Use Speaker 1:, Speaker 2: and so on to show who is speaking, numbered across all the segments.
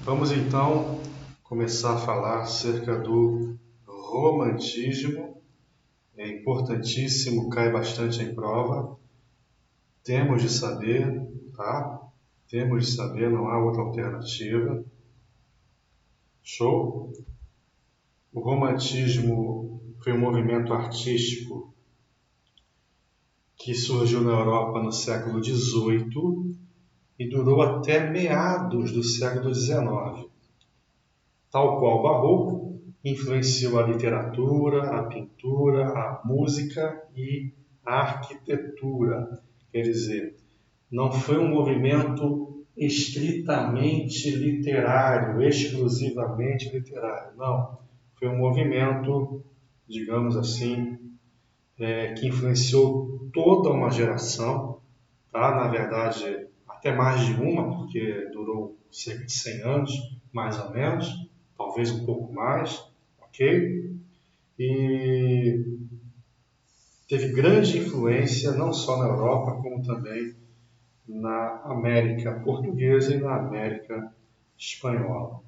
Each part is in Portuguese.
Speaker 1: Vamos então começar a falar acerca do romantismo. É importantíssimo, cai bastante em prova. Temos de saber, tá? Temos de saber, não há outra alternativa. Show? O romantismo foi um movimento artístico que surgiu na Europa no século XVIII e durou até meados do século XIX. Tal qual o barroco, influenciou a literatura, a pintura, a música e a arquitetura. Quer dizer, não foi um movimento estritamente literário, exclusivamente literário. Não. Foi um movimento, digamos assim, que influenciou toda uma geração, tá? Na verdade, até mais de uma, porque durou cerca de 100 anos, mais ou menos, talvez um pouco mais, ok? E teve grande influência não só na Europa, como também na América Portuguesa e na América Espanhola.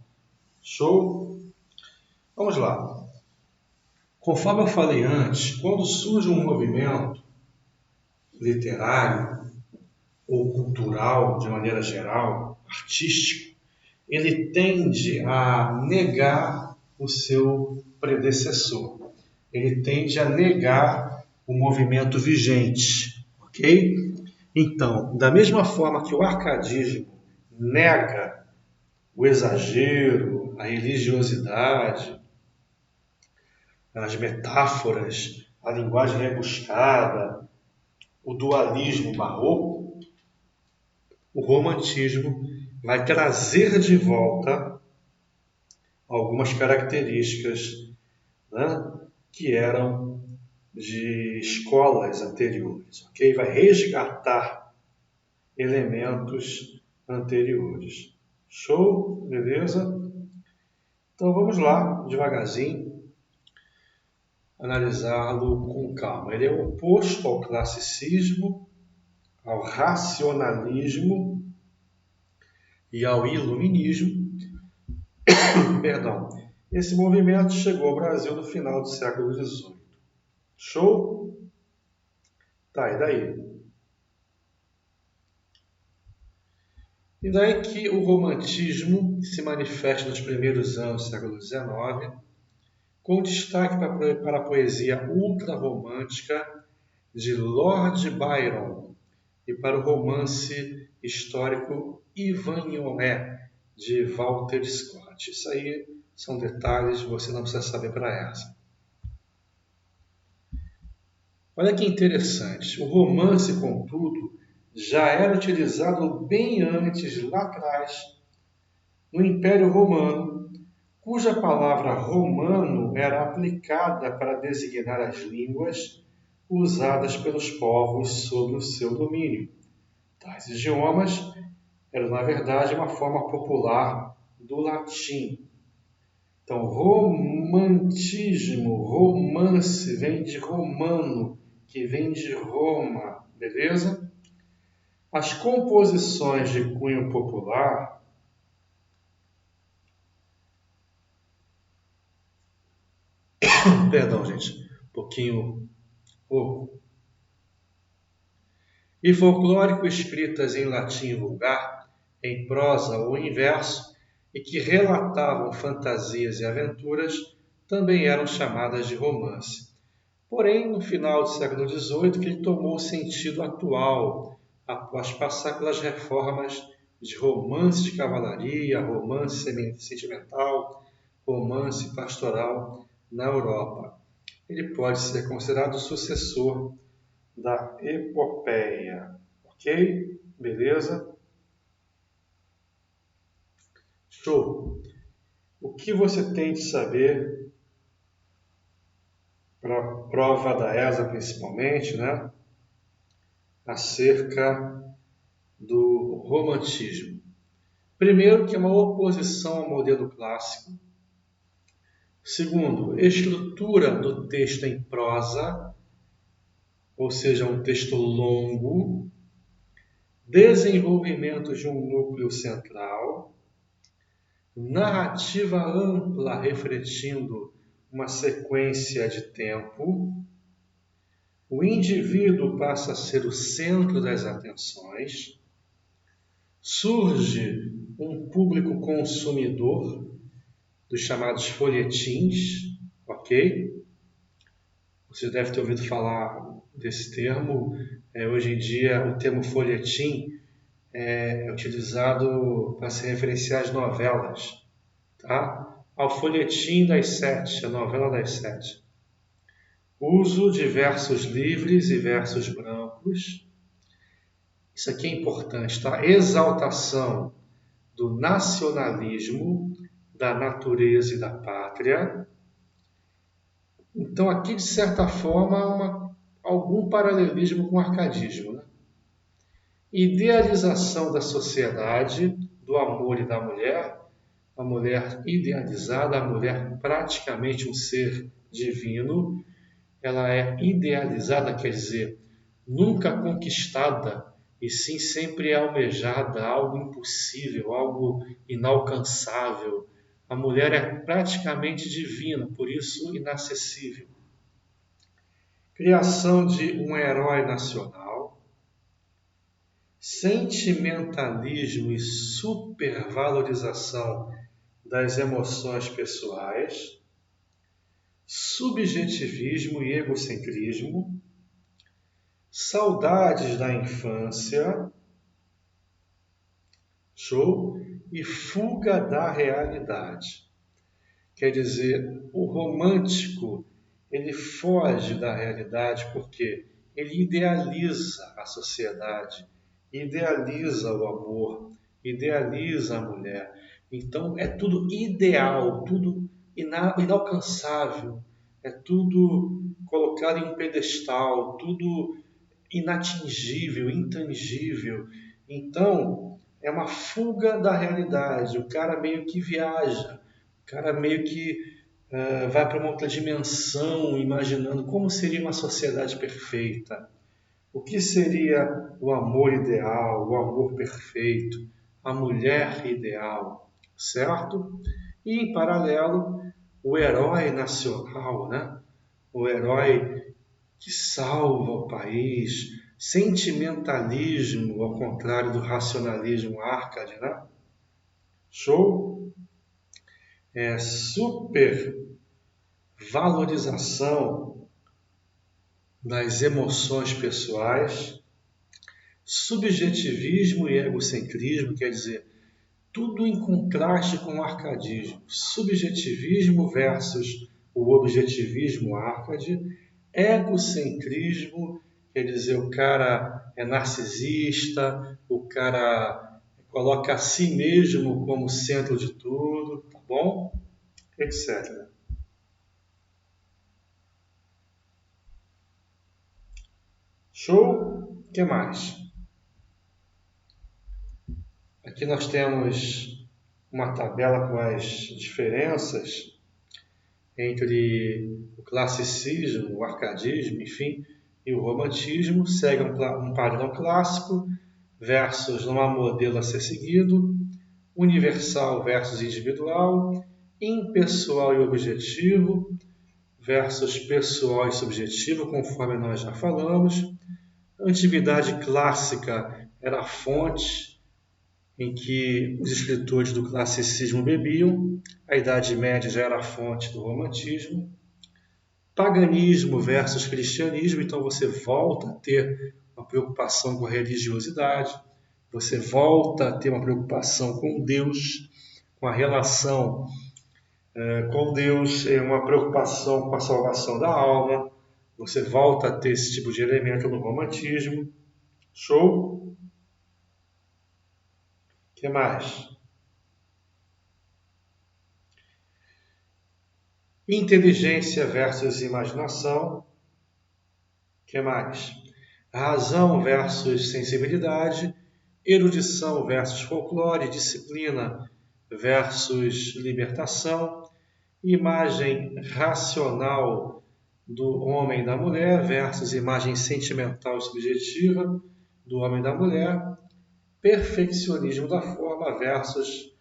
Speaker 1: Show? Vamos lá. Conforme eu falei antes, quando surge um movimento literário ou cultural, de maneira geral, artístico, ele tende a negar o seu predecessor. Ele tende a negar o movimento vigente, ok? Então, da mesma forma que o arcadismo nega o exagero, a religiosidade, as metáforas, a linguagem rebuscada, o dualismo barroco, o romantismo vai trazer de volta algumas características, né, que eram de escolas anteriores, ok? Vai resgatar elementos anteriores. Show? Beleza? Então vamos lá, devagarzinho, analisá-lo com calma. Ele é oposto ao classicismo, ao racionalismo e ao iluminismo. Perdão. Esse movimento chegou ao Brasil no final do século XVIII. Show? Tá, e daí? E daí que o romantismo se manifesta nos primeiros anos do século XIX, com destaque para a poesia ultrarromântica de Lord Byron e para o romance histórico Ivanhoé, de Walter Scott. Isso aí são detalhes que você não precisa saber para essa. Olha que interessante, o romance, contudo, já era utilizado bem antes, lá atrás, no Império Romano, cuja palavra romano era aplicada para designar as línguas usadas pelos povos sob o seu domínio. Tais idiomas eram, na verdade, uma forma popular do latim. Então, romantismo, romance, vem de romano, que vem de Roma, beleza? As composições de cunho popular perdão, gente, pouco, e folclórico escritas em latim vulgar, em prosa ou em verso, e que relatavam fantasias e aventuras, também eram chamadas de romance. Porém, no final do século XVIII, que ele tomou o sentido atual, após passar pelas reformas de romance de cavalaria, romance sentimental, romance pastoral na Europa. Ele pode ser considerado o sucessor da epopeia. Ok? Beleza? Show! O que você tem de saber para a prova da ESA, principalmente, né? Acerca do romantismo. Primeiro, que é uma oposição ao modelo clássico. Segundo, estrutura do texto em prosa, ou seja, um texto longo. Desenvolvimento de um núcleo central. narrativa ampla refletindo uma sequência de tempo, o indivíduo passa a ser o centro das atenções, surge um público consumidor dos chamados folhetins, ok? Você deve ter ouvido falar desse termo. Hoje em dia, o termo folhetim é utilizado para se referenciar às novelas, tá? Ao folhetim das 7, a novela das 7. Uso de versos livres e versos brancos. Isso aqui é importante, tá? Exaltação do nacionalismo, da natureza e da pátria. Então, aqui, de certa forma, algum paralelismo com o arcadismo, né? Idealização da sociedade, do amor e da mulher, a mulher idealizada, a mulher praticamente um ser divino. Ela é idealizada, quer dizer, nunca conquistada, e sim sempre almejada, algo impossível, algo inalcançável. A mulher é praticamente divina, por isso inacessível. Criação de um herói nacional, sentimentalismo e supervalorização das emoções pessoais, subjetivismo e egocentrismo, saudades da infância, show, e fuga da realidade. Quer dizer, o romântico, ele foge da realidade porque ele idealiza a sociedade, idealiza o amor, idealiza a mulher. Então é tudo ideal, tudo inalcançável, é tudo colocado em um pedestal, tudo inatingível, intangível. Então é uma fuga da realidade. O cara meio que viaja, o cara meio que vai para uma outra dimensão, imaginando como seria uma sociedade perfeita. O que seria o amor ideal, o amor perfeito, a mulher ideal, certo? E, em paralelo, o herói nacional, né? O herói que salva o país, sentimentalismo, ao contrário do racionalismo arcade, né? Show? Supervalorização das emoções pessoais, subjetivismo e egocentrismo, quer dizer, tudo em contraste com o arcadismo. Subjetivismo versus o objetivismo arcade, egocentrismo, quer dizer, o cara é narcisista, o cara coloca a si mesmo como centro de tudo, tá bom? Etc. Show? O que mais? Aqui nós temos uma tabela com as diferenças entre o classicismo, o arcadismo, enfim, e o romantismo. Segue um padrão clássico, versus não há modelo a ser seguido, universal versus individual, impessoal e objetivo, versus pessoal e subjetivo, conforme nós já falamos. A antiguidade clássica era a fonte em que os escritores do classicismo bebiam, a Idade Média já era a fonte do romantismo. Paganismo versus cristianismo, então você volta a ter uma preocupação com a religiosidade, você volta a ter uma preocupação com Deus, com a relação com Deus, uma preocupação com a salvação da alma, você volta a ter esse tipo de elemento no romantismo. Show? O que mais? Inteligência versus imaginação. O que mais? Razão versus sensibilidade. Erudição versus folclore. Disciplina versus libertação. Imagem racional do homem e da mulher versus imagem sentimental e subjetiva do homem e da mulher. Perfeccionismo da forma versus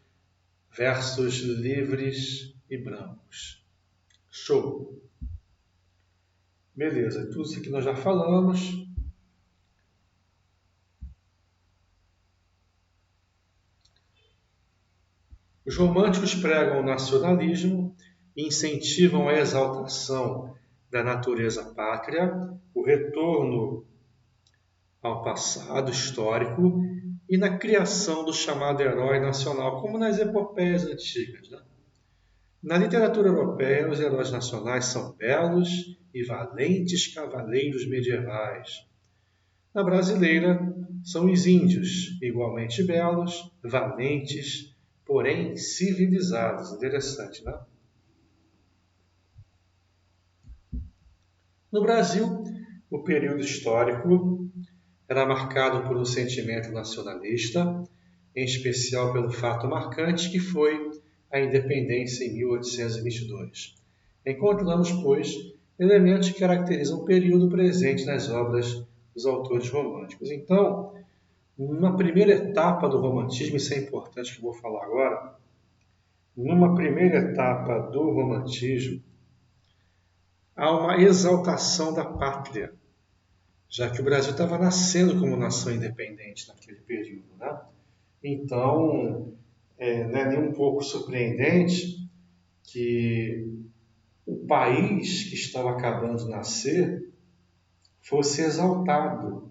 Speaker 1: versus livres e brancos. Show! Beleza, tudo isso aqui nós já falamos. Os românticos pregam o nacionalismo e incentivam a exaltação da natureza pátria, o retorno ao passado histórico e na criação do chamado herói nacional, como nas epopeias antigas. Né? Na literatura europeia, os heróis nacionais são belos e valentes cavaleiros medievais. Na brasileira, são os índios, igualmente belos, valentes, porém civilizados. Interessante, né? No Brasil, o período histórico era marcado por um sentimento nacionalista, em especial pelo fato marcante que foi a independência em 1822. Encontramos, pois, elementos que caracterizam o período presente nas obras dos autores românticos. Então, numa primeira etapa do romantismo, isso é importante que eu vou falar agora, numa primeira etapa do romantismo, há uma exaltação da pátria, já que o Brasil estava nascendo como nação independente naquele período. Né? Então, não é nem um pouco surpreendente que o país que estava acabando de nascer fosse exaltado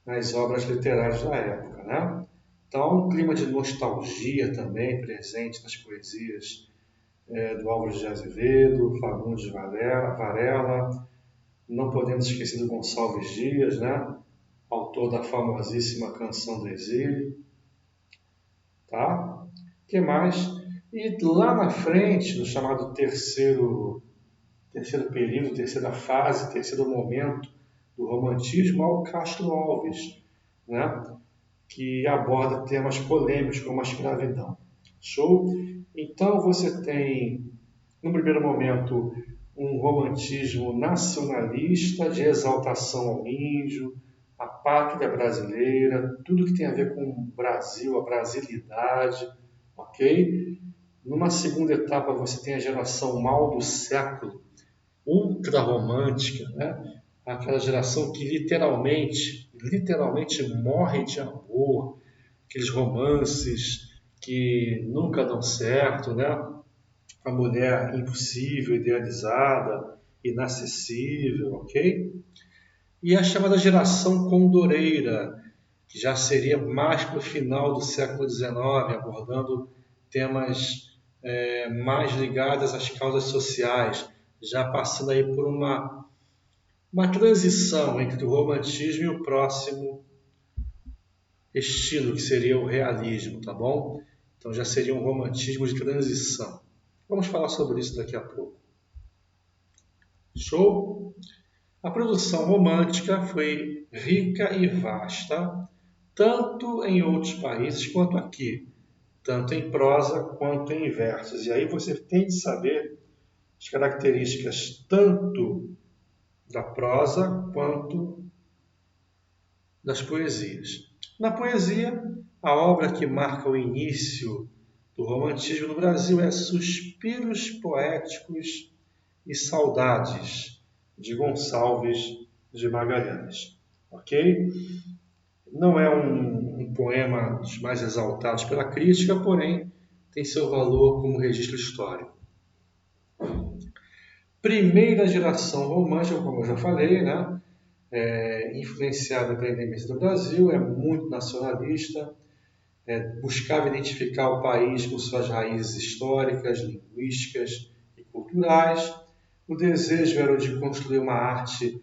Speaker 1: nas obras literárias da época. Né? Então, um clima de nostalgia também presente nas poesias do Álvares de Azevedo, Fagundes Varela, não podemos esquecer do Gonçalves Dias, né? Autor da famosíssima Canção do Exílio. Tá? O que mais? E lá na frente, no chamado terceiro período, terceira fase, terceiro momento do romantismo, há o Castro Alves, né? Que aborda temas polêmicos como a escravidão. Show? Então você tem, no primeiro momento, um romantismo nacionalista de exaltação ao índio, a pátria brasileira, tudo que tem a ver com o Brasil, a brasilidade, ok? Numa segunda etapa você tem a geração mal do século, ultra romântica, né? Aquela geração que literalmente morre de amor, aqueles romances que nunca dão certo, né? A mulher impossível, idealizada, inacessível, ok? E a chamada geração condoreira, que já seria mais para o final do século XIX, abordando temas mais ligados às causas sociais, já passando aí por uma transição entre o romantismo e o próximo estilo, que seria o realismo, tá bom? Então já seria um romantismo de transição. Vamos falar sobre isso daqui a pouco. Show? A produção romântica foi rica e vasta, tanto em outros países quanto aqui, tanto em prosa quanto em versos. E aí você tem de saber as características tanto da prosa quanto das poesias. Na poesia, a obra que marca o início do romantismo no Brasil é Suspiros Poéticos e Saudades, de Gonçalves de Magalhães. Ok? Não é um poema dos mais exaltados pela crítica, porém tem seu valor como registro histórico. Primeira geração romântica, como eu já falei, né? Influenciada pela independência do Brasil, é muito nacionalista, buscava identificar o país com suas raízes históricas, linguísticas e culturais. O desejo era o de construir uma arte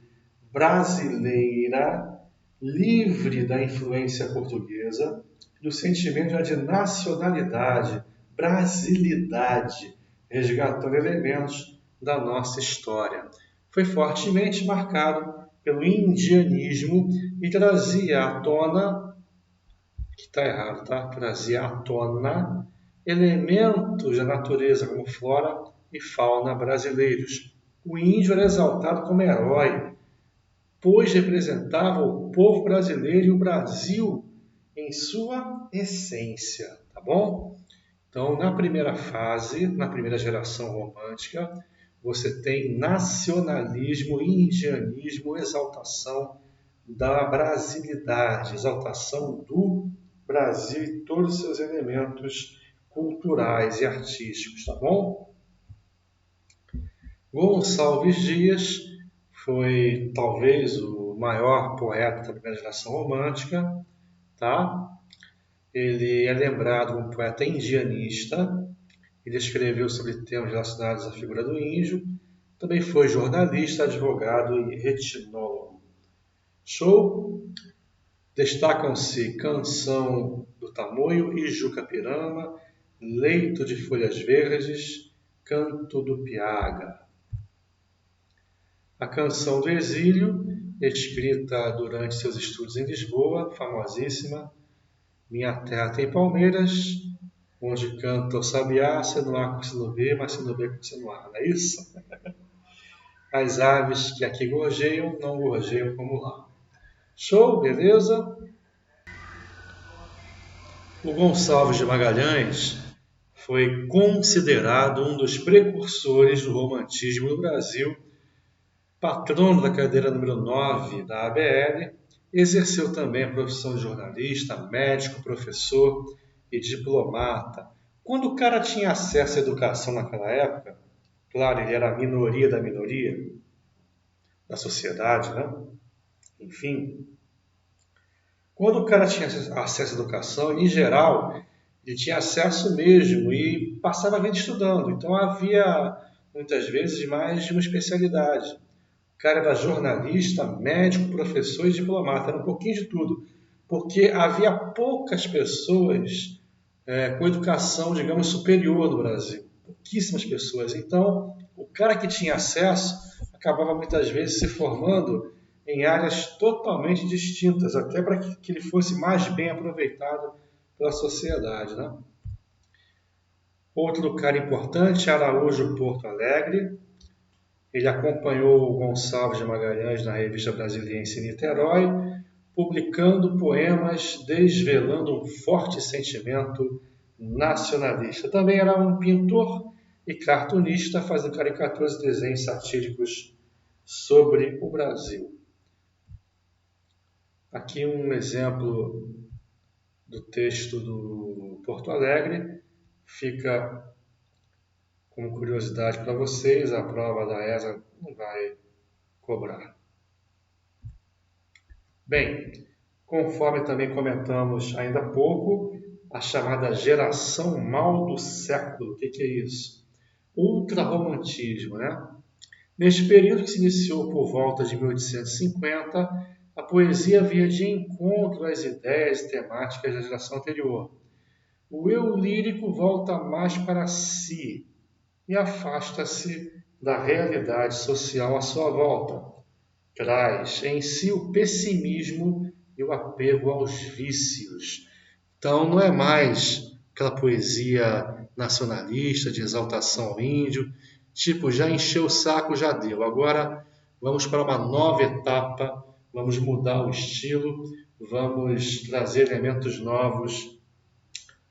Speaker 1: brasileira, livre da influência portuguesa, e o sentimento era de nacionalidade, brasilidade, resgatando elementos da nossa história. Foi fortemente marcado pelo indianismo e trazia à tona, que está errado, tá? Trazia à tona elementos da natureza como flora e fauna brasileiros. O índio era exaltado como herói, pois representava o povo brasileiro e o Brasil em sua essência, tá bom? Então, na primeira fase, na primeira geração romântica, você tem nacionalismo, indianismo, exaltação da brasilidade, exaltação do Brasil e todos os seus elementos culturais e artísticos, tá bom? Gonçalves Dias foi talvez o maior poeta da primeira geração romântica, tá? Ele é lembrado como poeta indianista. Ele escreveu sobre temas relacionados à figura do índio. Também foi jornalista, advogado e retinólogo. Show? Destacam-se Canção do Tamoio e Jucapirama, Leito de Folhas Verdes, Canto do Piaga. A Canção do Exílio, escrita durante seus estudos em Lisboa, famosíssima. Minha terra tem palmeiras, onde canta o sabiá, se não há como se não vê, mas se não vê como se não há, não é isso? As aves que aqui gorjeiam, não gorjeiam como lá. Show, beleza? O Gonçalves de Magalhães foi considerado um dos precursores do romantismo no Brasil, patrono da cadeira número 9 da ABL, exerceu também a profissão de jornalista, médico, professor e diplomata. Quando o cara tinha acesso à educação naquela época, claro, ele era a minoria da minoria da sociedade, né? Enfim, quando o cara tinha acesso à educação, em geral, ele tinha acesso mesmo e passava a vida estudando. Então havia, muitas vezes, mais de uma especialidade. O cara era jornalista, médico, professor e diplomata, era um pouquinho de tudo. Porque havia poucas pessoas com educação, digamos, superior no Brasil. Pouquíssimas pessoas. Então, o cara que tinha acesso acabava muitas vezes se formando em áreas totalmente distintas, até para que ele fosse mais bem aproveitado pela sociedade, né? Outro cara importante, Araújo Porto Alegre. Ele acompanhou o Gonçalves de Magalhães na revista Brasiliense em Niterói, publicando poemas desvelando um forte sentimento nacionalista. Também era um pintor e cartunista, fazendo caricaturas e desenhos satíricos sobre o Brasil. Aqui um exemplo do texto do Porto Alegre, fica como curiosidade para vocês, a prova da ESA não vai cobrar. Bem, conforme também comentamos ainda há pouco, a chamada geração mal do século. O que é isso? Ultrarromantismo, né? Neste período que se iniciou por volta de 1850, a poesia via de encontro às ideias e temáticas da geração anterior. O eu lírico volta mais para si e afasta-se da realidade social à sua volta. Traz em si o pessimismo e o apego aos vícios. Então não é mais aquela poesia nacionalista de exaltação ao índio, tipo, já encheu o saco, já deu. Agora vamos para uma nova etapa, vamos mudar o estilo, vamos trazer elementos novos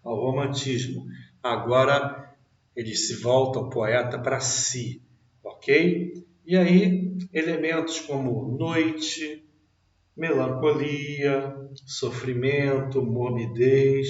Speaker 1: ao romantismo. Agora ele se volta, o poeta, para si, ok? E aí, elementos como noite, melancolia, sofrimento, morbidez,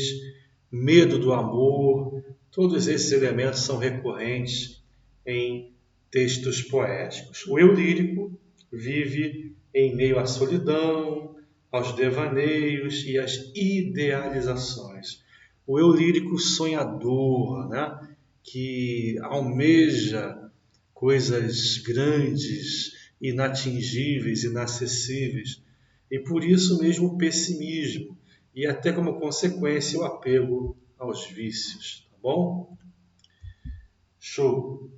Speaker 1: medo do amor, todos esses elementos são recorrentes em textos poéticos. O eu lírico vive em meio à solidão, aos devaneios e às idealizações. O eu lírico sonhador, né? Que almeja coisas grandes, inatingíveis, inacessíveis, e por isso mesmo o pessimismo, e até como consequência o apego aos vícios, tá bom? Show!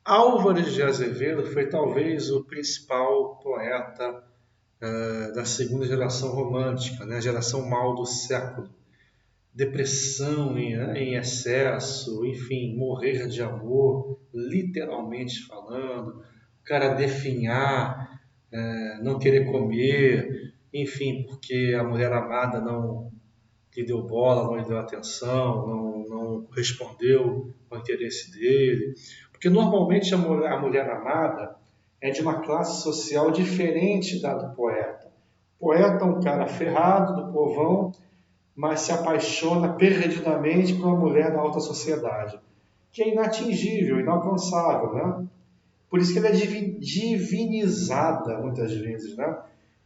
Speaker 1: Álvares de Azevedo foi talvez o principal poeta da segunda geração romântica, né? A geração mal do século. Depressão em excesso, enfim, morrer de amor, literalmente falando, o cara definhar, não querer comer, enfim, porque a mulher amada não lhe deu bola, não lhe deu atenção, não correspondeu ao interesse dele. Porque normalmente a mulher amada é de uma classe social diferente da do poeta. O poeta é um cara ferrado, do povão, mas se apaixona perdidamente por uma mulher da alta sociedade, que é inatingível, inalcançável, né? Por isso que ela é divinizada muitas vezes, né?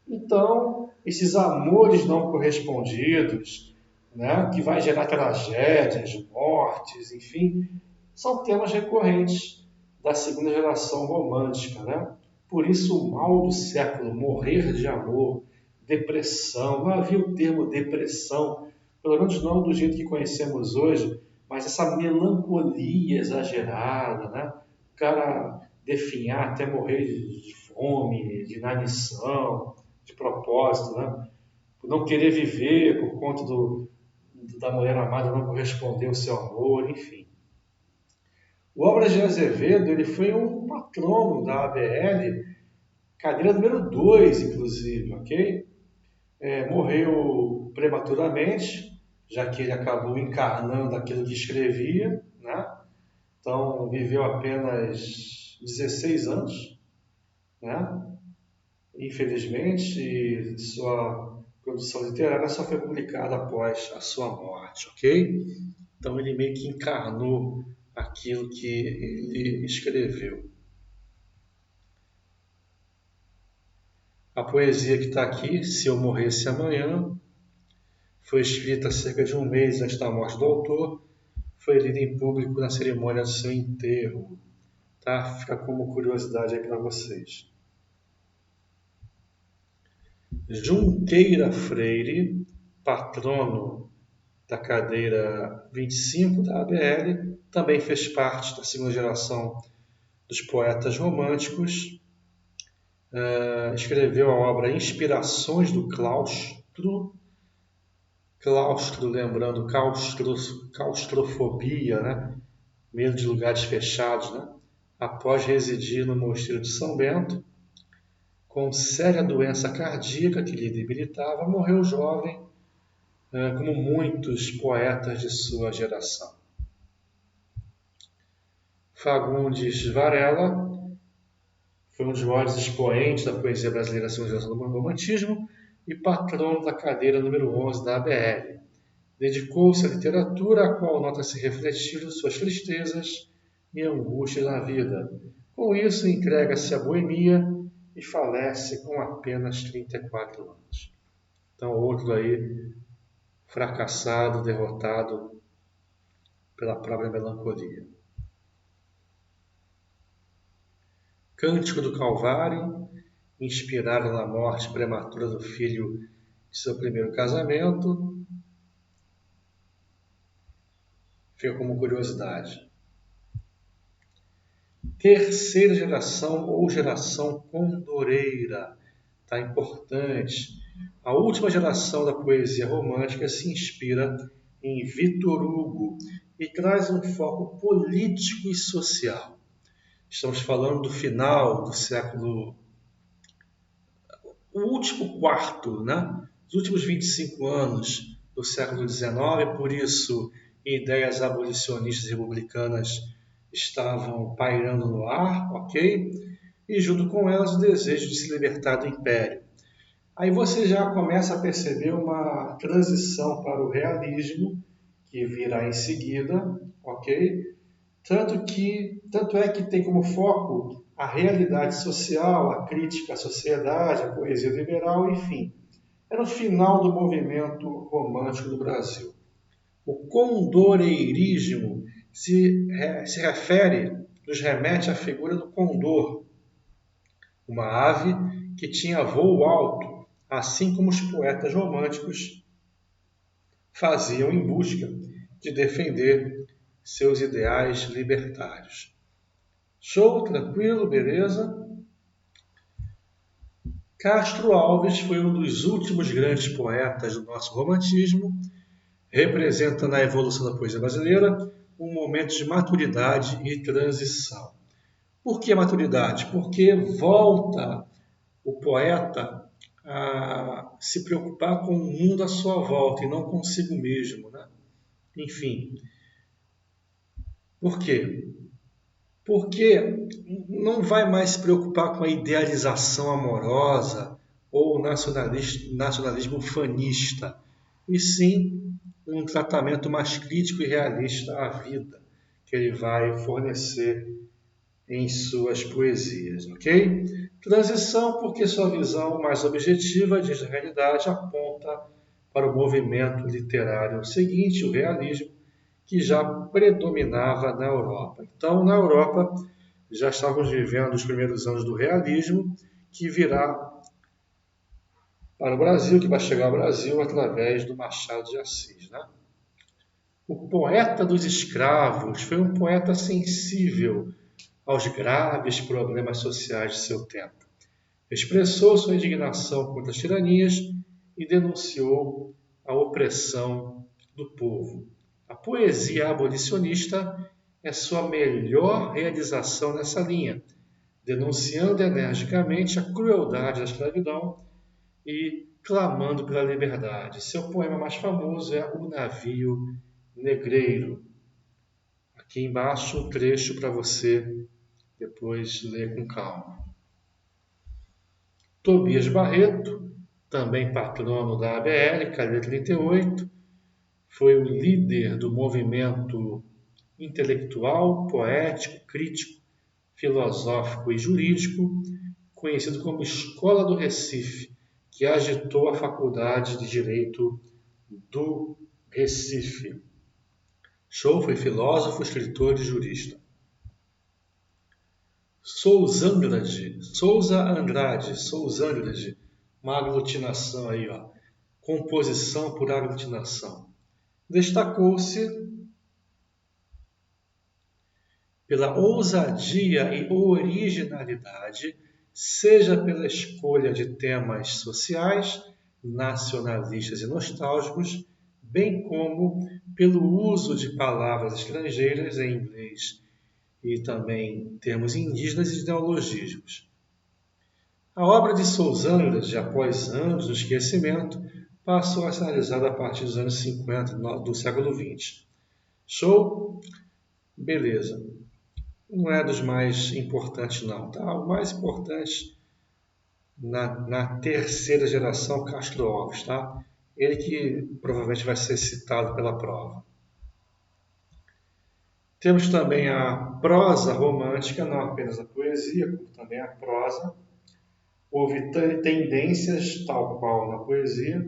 Speaker 1: Então, esses amores não correspondidos, né, que vai gerar tragédias, mortes, enfim, são temas recorrentes da segunda geração romântica, né? Por isso o mal do século, morrer de amor, depressão, não havia o termo depressão, pelo menos não do jeito que conhecemos hoje, mas essa melancolia exagerada, né? O cara definhar até morrer de fome, de inanição, de propósito, né? Por não querer viver por conta da mulher amada não corresponder ao seu amor, enfim. O Obras de Azevedo ele foi um patrono da ABL, cadeira número 2, inclusive, ok? Morreu prematuramente, já que ele acabou encarnando aquilo que escrevia, né? Então, viveu apenas 16 anos, né? Infelizmente, sua produção literária só foi publicada após a sua morte, ok? Então, ele meio que encarnou aquilo que ele escreveu. A poesia que está aqui, Se Eu Morresse Amanhã, foi escrita há cerca de um mês antes da morte do autor, foi lida em público na cerimônia do seu enterro. Tá? Fica como curiosidade aí para vocês. Junqueira Freire, patrono da cadeira 25 da ABL, também fez parte da segunda geração dos poetas românticos. Escreveu a obra Inspirações do Claustro. Claustro, lembrando, claustrofobia, né? Medo de lugares fechados, né? Após residir no mosteiro de São Bento, com séria doença cardíaca que lhe debilitava, morreu jovem, como muitos poetas de sua geração. Fagundes Varela foi um dos maiores expoentes da poesia brasileira da segunda geração do romantismo e patrono da cadeira número 11 da ABL. Dedicou-se à literatura, a qual nota-se refletido suas tristezas e angústias na vida. Com isso, entrega-se à boemia e falece com apenas 34 anos. Então, outro aí fracassado, derrotado pela própria melancolia. Cântico do Calvário, inspirado na morte prematura do filho de seu primeiro casamento, fica como curiosidade. Terceira geração ou geração condoreira, tá importante. A última geração da poesia romântica se inspira em Victor Hugo e traz um foco político e social. Estamos falando do final do século, o último quarto, né? Os últimos 25 anos do século XIX, por isso ideias abolicionistas e republicanas estavam pairando no ar, ok? E junto com elas o desejo de se libertar do império. Aí você já começa a perceber uma transição para o realismo, que virá em seguida, ok? Tanto é que tem como foco a realidade social, a crítica à sociedade, a poesia liberal, enfim. Era o final do movimento romântico do Brasil. O condoreirismo se refere, nos remete à figura do condor, uma ave que tinha voo alto, assim como os poetas românticos faziam em busca de defender seus ideais libertários. Show? Tranquilo? Beleza? Castro Alves foi um dos últimos grandes poetas do nosso romantismo, representa na evolução da poesia brasileira um momento de maturidade e transição. Por que maturidade? Porque volta o poeta a se preocupar com o mundo à sua volta e não consigo mesmo, né? Enfim, Por quê? Porque não vai mais se preocupar com a idealização amorosa ou nacionalismo fanista, e sim um tratamento mais crítico e realista à vida que ele vai fornecer em suas poesias, ok? Transição, porque sua visão mais objetiva de realidade aponta para o movimento literário seguinte, o realismo, que já predominava na Europa. Então, na Europa, já estávamos vivendo os primeiros anos do realismo, que virá para o Brasil, que vai chegar ao Brasil através do Machado de Assis. Né? O poeta dos escravos foi um poeta sensível aos graves problemas sociais de seu tempo. Expressou sua indignação contra as tiranias e denunciou a opressão do povo. A poesia abolicionista é sua melhor realização nessa linha, denunciando energicamente a crueldade da escravidão e clamando pela liberdade. Seu poema mais famoso é O Navio Negreiro. Aqui embaixo um trecho para você depois ler com calma. Tobias Barreto, também patrono da ABL, Cadeia 38, foi o líder do movimento intelectual, poético, crítico, filosófico e jurídico, conhecido como Escola do Recife, que agitou a Faculdade de Direito do Recife. Show foi filósofo, escritor e jurista. Souzangrade, uma aglutinação aí, ó. Composição por aglutinação. Destacou-se pela ousadia e originalidade, seja pela escolha de temas sociais, nacionalistas e nostálgicos, bem como pelo uso de palavras estrangeiras em inglês e também termos indígenas e neologismos. A obra de Souzangrade, após anos do esquecimento, passou a ser analisada a partir dos anos 50 do século XX. Show? Beleza. Não é dos mais importantes, não. Tá? O mais importante na terceira geração, Castro Alves. Tá? Ele que provavelmente vai ser citado pela prova. Temos também a prosa romântica, não apenas a poesia, como também a prosa. Houve tendências, tal qual na poesia.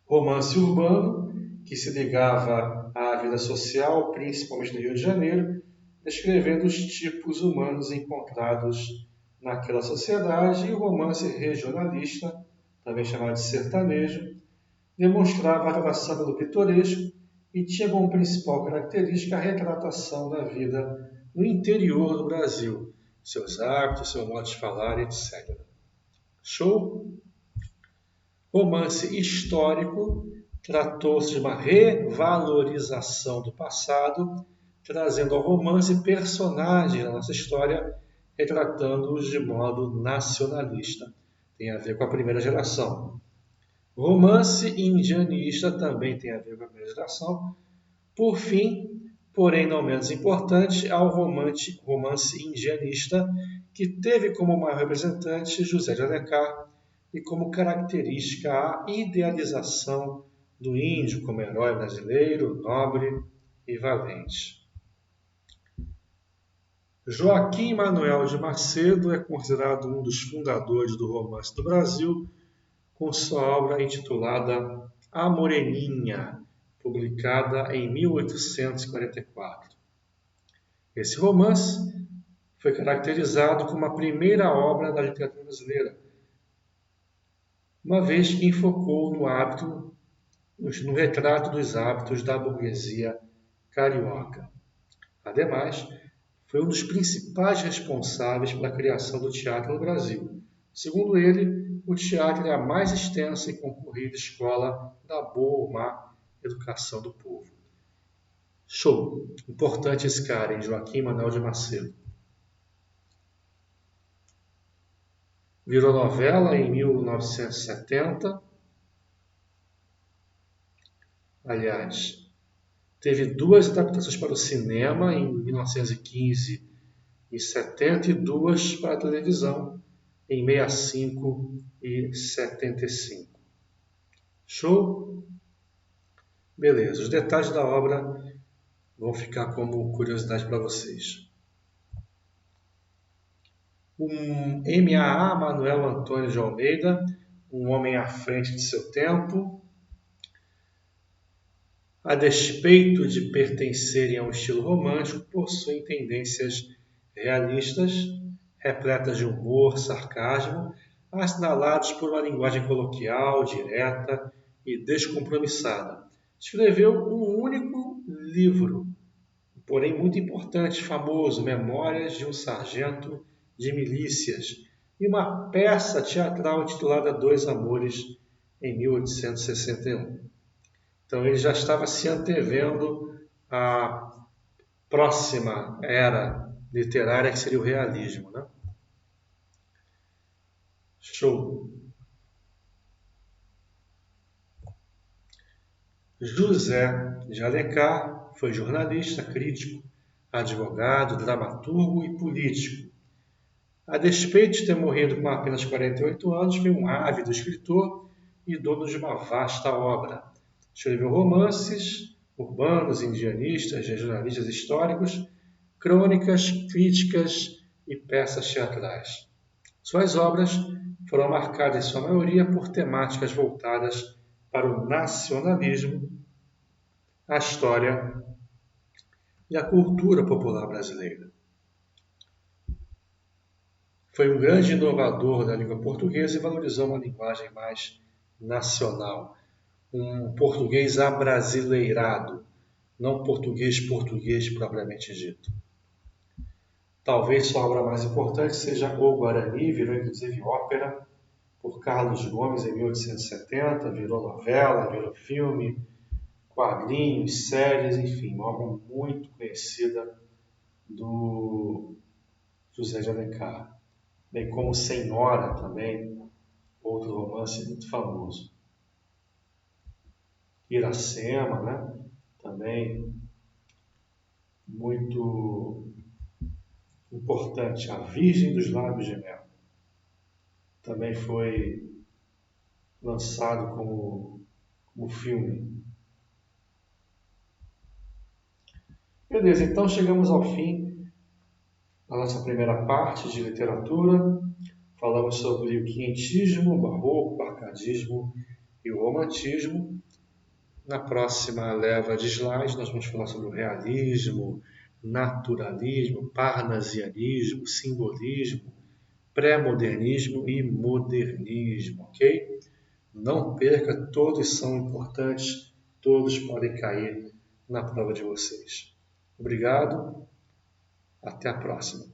Speaker 1: Romance urbano, que se ligava à vida social, principalmente no Rio de Janeiro, descrevendo os tipos humanos encontrados naquela sociedade, e o romance regionalista, também chamado de sertanejo, demonstrava a atração pelo pitoresco e tinha como principal característica a retratação da vida no interior do Brasil, seus hábitos, seu modo de falar, etc. Show? Romance histórico tratou-se de uma revalorização do passado, trazendo ao romance personagens da nossa história, retratando-os de modo nacionalista. Tem a ver com a primeira geração. Romance indianista também tem a ver com a primeira geração. Por fim, porém não menos importante, ao romance indianista, que teve como maior representante José de Alencar e como característica a idealização do índio como herói brasileiro, nobre e valente. Joaquim Manuel de Macedo é considerado um dos fundadores do romance do Brasil, com sua obra intitulada A Moreninha, publicada em 1844. Esse romance foi caracterizado como a primeira obra da literatura brasileira, uma vez que enfocou no retrato dos hábitos da burguesia carioca. Ademais, foi um dos principais responsáveis pela criação do teatro no Brasil. Segundo ele, o teatro é a mais extensa e concorrida escola da boa ou má educação do povo. Show! Importante esse cara, hein? Joaquim Manuel de Macedo. Virou novela em 1970. Aliás, Teve 2 adaptações para o cinema, em 1915 e 70, e 2 para a televisão, em 65 e 75. Show? Beleza, os detalhes da obra vão ficar como curiosidade para vocês. M.A.A. Manuel Antônio de Almeida, um homem à frente de seu tempo. A despeito de pertencerem a um estilo romântico, possuem tendências realistas, repletas de humor, sarcasmo, assinalados por uma linguagem coloquial, direta e descompromissada. Escreveu um único livro, porém muito importante, famoso, Memórias de um Sargento de Milícias, e uma peça teatral intitulada Dois Amores, em 1861. Então ele já estava se antevendo à próxima era literária, que seria o realismo, né? Show! José de Alencar foi jornalista, crítico, advogado, dramaturgo e político. A despeito de ter morrido com apenas 48 anos, foi um ávido escritor e dono de uma vasta obra. Escreveu romances urbanos, indianistas, regionalistas históricos, crônicas, críticas e peças teatrais. Suas obras foram marcadas, em sua maioria, por temáticas voltadas para o nacionalismo, a história e a cultura popular brasileira. Foi um grande inovador da língua portuguesa e valorizou uma linguagem mais nacional, um português abrasileirado, não português propriamente dito. Talvez sua obra mais importante seja O Guarani, virou inclusive ópera por Carlos Gomes em 1870, virou novela, virou filme, quadrinhos, séries, enfim, uma obra muito conhecida do José de Alencar, bem como Senhora também, outro romance muito famoso. Iracema, né? Também muito importante. A Virgem dos Lábios de Mel também foi lançado como filme. Beleza, então chegamos ao fim da nossa primeira parte de literatura. Falamos sobre o quinhentismo, o barroco, o arcadismo e o romantismo. Na próxima leva de slides, nós vamos falar sobre o realismo, naturalismo, parnasianismo, simbolismo, pré-modernismo e modernismo, ok? Não perca, todos são importantes, todos podem cair na prova de vocês. Obrigado, até a próxima.